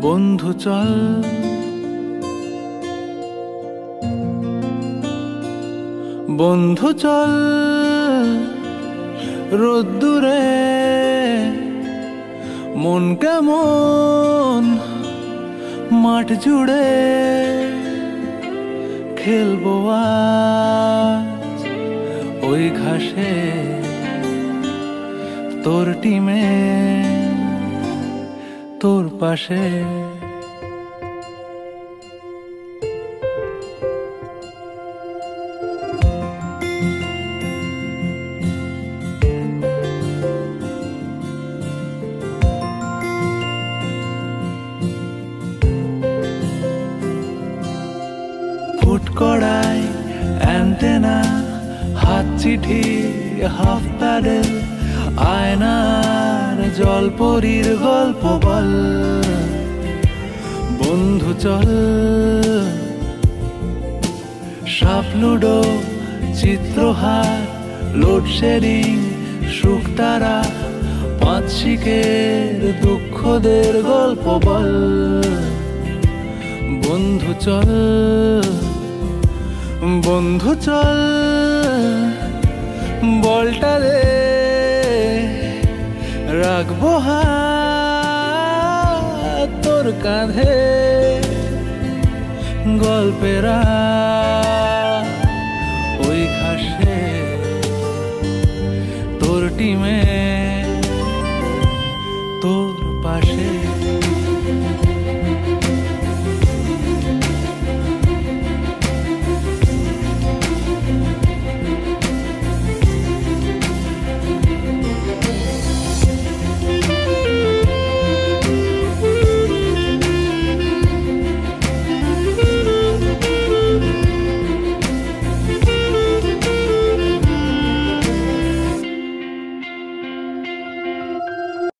বন্ধু চল বন্ধু চল রোদ্দুরে মন কেমন মাঠ জুড়ে খেলবো আজ ওই ঘাসে তোর টিমে তোর পাশে ফুটকড়াই অ্যান্টেনা হাত চিঠি হাফ প্যাডেল আয়নার জলপরীর গল্প বল বন্ধু চল সাপ লুডো চিত্রহার লোডশেডিং শুকতারা পাঁচ শিখের দুঃখদের গল্প বল বন্ধু চল বন্ধু চল বলটা রে রাখবো হাত তোর কাঁধে গল্পের